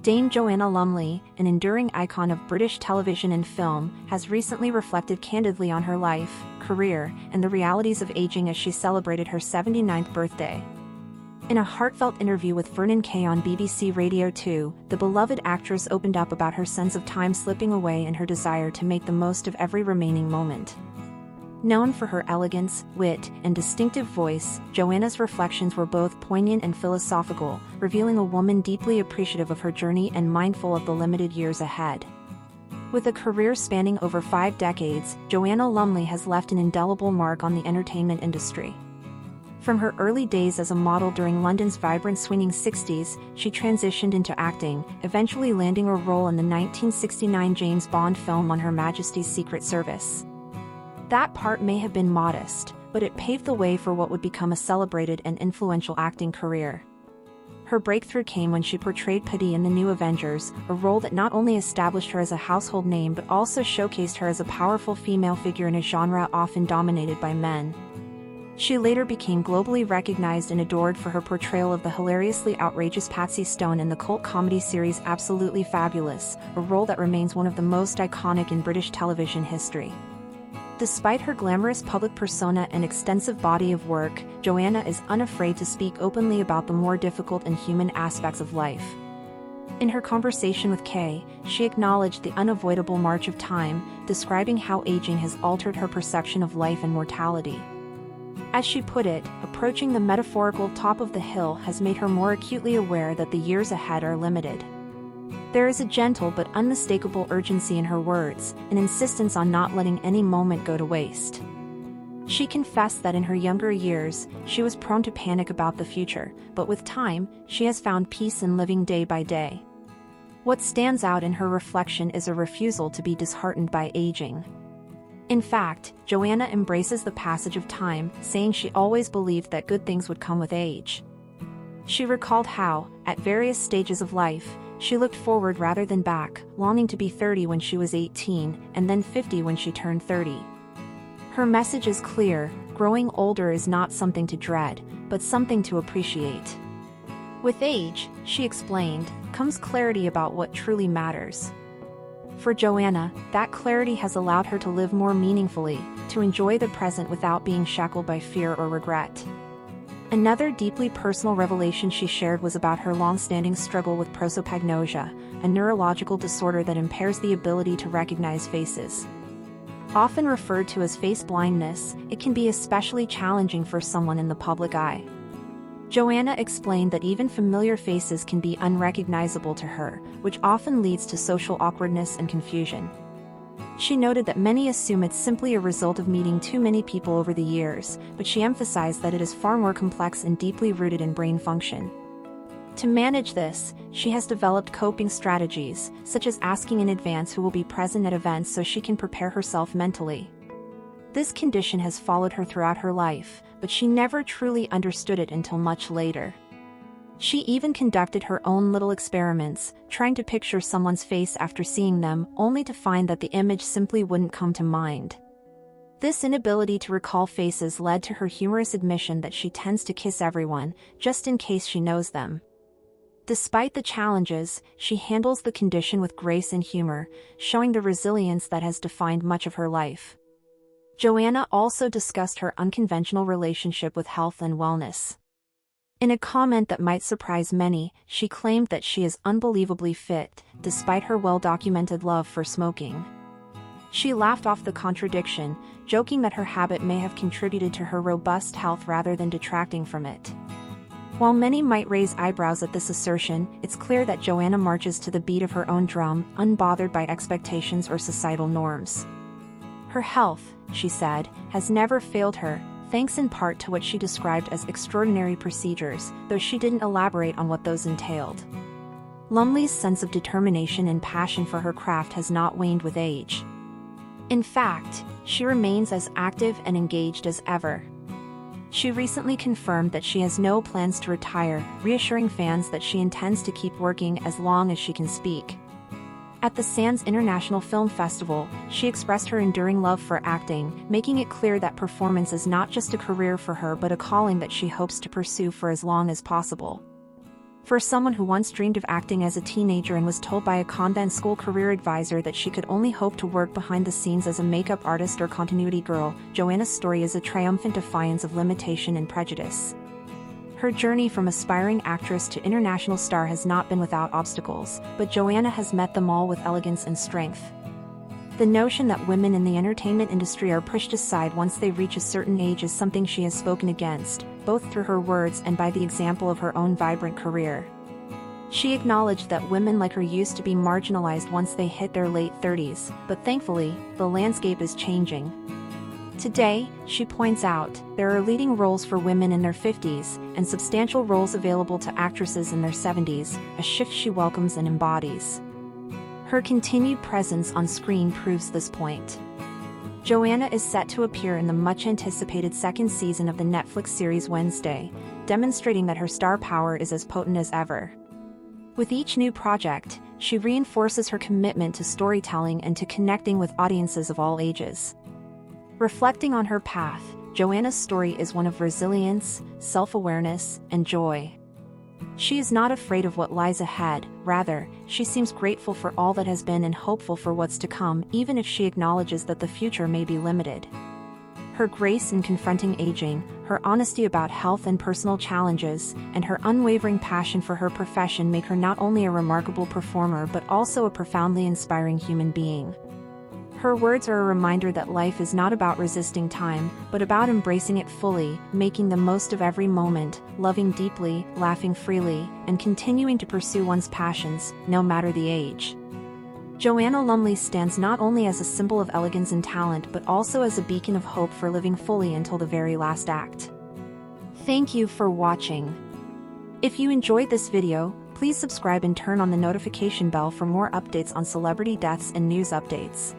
Dame Joanna Lumley, an enduring icon of British television and film, has recently reflected candidly on her life, career, and the realities of aging as she celebrated her 79th birthday. In a heartfelt interview with Vernon Kay on BBC Radio 2, the beloved actress opened up about her sense of time slipping away and her desire to make the most of every remaining moment. Known for her elegance, wit, and distinctive voice, Joanna's reflections were both poignant and philosophical, revealing a woman deeply appreciative of her journey and mindful of the limited years ahead. With a career spanning over 5 decades, Joanna Lumley has left an indelible mark on the entertainment industry. From her early days as a model during London's vibrant swinging 60s, she transitioned into acting, eventually landing a role in the 1969 James Bond film on Her Majesty's Secret Service. That part may have been modest, but it paved the way for what would become a celebrated and influential acting career. Her breakthrough came when she portrayed Paddy in The New Avengers, a role that not only established her as a household name but also showcased her as a powerful female figure in a genre often dominated by men. She later became globally recognized and adored for her portrayal of the hilariously outrageous Patsy Stone in the cult comedy series Absolutely Fabulous, a role that remains one of the most iconic in British television history. Despite her glamorous public persona and extensive body of work, Joanna is unafraid to speak openly about the more difficult and human aspects of life. In her conversation with Kay, she acknowledged the unavoidable march of time, describing how aging has altered her perception of life and mortality. As she put it, approaching the metaphorical top of the hill has made her more acutely aware that the years ahead are limited. There is a gentle but unmistakable urgency in her words, an insistence on not letting any moment go to waste. She confessed that in her younger years, she was prone to panic about the future, but with time, she has found peace in living day by day. What stands out in her reflection is a refusal to be disheartened by aging. In fact, Joanna embraces the passage of time, saying she always believed that good things would come with age. She recalled how, at various stages of life, she looked forward rather than back, longing to be 30 when she was 18, and then 50 when she turned 30. Her message is clear: growing older is not something to dread, but something to appreciate. With age, she explained, comes clarity about what truly matters. For Joanna, that clarity has allowed her to live more meaningfully, to enjoy the present without being shackled by fear or regret. Another deeply personal revelation she shared was about her long-standing struggle with prosopagnosia, a neurological disorder that impairs the ability to recognize faces. Often referred to as face blindness, it can be especially challenging for someone in the public eye. Joanna explained that even familiar faces can be unrecognizable to her, which often leads to social awkwardness and confusion. She noted that many assume it's simply a result of meeting too many people over the years, but she emphasized that it is far more complex and deeply rooted in brain function. To manage this, she has developed coping strategies, such as asking in advance who will be present at events so she can prepare herself mentally. This condition has followed her throughout her life, but she never truly understood it until much later. She even conducted her own little experiments, trying to picture someone's face after seeing them, only to find that the image simply wouldn't come to mind. This inability to recall faces led to her humorous admission that she tends to kiss everyone, just in case she knows them. Despite the challenges, she handles the condition with grace and humor, showing the resilience that has defined much of her life. Joanna also discussed her unconventional relationship with health and wellness. In a comment that might surprise many, she claimed that she is unbelievably fit, despite her well-documented love for smoking. She laughed off the contradiction, joking that her habit may have contributed to her robust health rather than detracting from it. While many might raise eyebrows at this assertion, it's clear that Joanna marches to the beat of her own drum, unbothered by expectations or societal norms. Her health, she said, has never failed her, thanks in part to what she described as extraordinary procedures, though she didn't elaborate on what those entailed. Lumley's sense of determination and passion for her craft has not waned with age. In fact, she remains as active and engaged as ever. She recently confirmed that she has no plans to retire, reassuring fans that she intends to keep working as long as she can speak. At the Cannes International Film Festival, she expressed her enduring love for acting, making it clear that performance is not just a career for her but a calling that she hopes to pursue for as long as possible. For someone who once dreamed of acting as a teenager and was told by a convent school career advisor that she could only hope to work behind the scenes as a makeup artist or continuity girl, Joanna's story is a triumphant defiance of limitation and prejudice. Her journey from aspiring actress to international star has not been without obstacles, but Joanna has met them all with elegance and strength. The notion that women in the entertainment industry are pushed aside once they reach a certain age is something she has spoken against, both through her words and by the example of her own vibrant career. She acknowledged that women like her used to be marginalized once they hit their late 30s, but thankfully, the landscape is changing. Today, she points out, there are leading roles for women in their 50s, and substantial roles available to actresses in their 70s, a shift she welcomes and embodies. Her continued presence on screen proves this point. Joanna is set to appear in the much-anticipated second season of the Netflix series Wednesday, demonstrating that her star power is as potent as ever. With each new project, she reinforces her commitment to storytelling and to connecting with audiences of all ages. Reflecting on her path, Joanna's story is one of resilience, self-awareness, and joy. She is not afraid of what lies ahead, rather, she seems grateful for all that has been and hopeful for what's to come, even if she acknowledges that the future may be limited. Her grace in confronting aging, her honesty about health and personal challenges, and her unwavering passion for her profession make her not only a remarkable performer but also a profoundly inspiring human being. Her words are a reminder that life is not about resisting time, but about embracing it fully, making the most of every moment, loving deeply, laughing freely, and continuing to pursue one's passions, no matter the age. Joanna Lumley stands not only as a symbol of elegance and talent but also as a beacon of hope for living fully until the very last act. Thank you for watching. If you enjoyed this video, please subscribe and turn on the notification bell for more updates on celebrity deaths and news updates.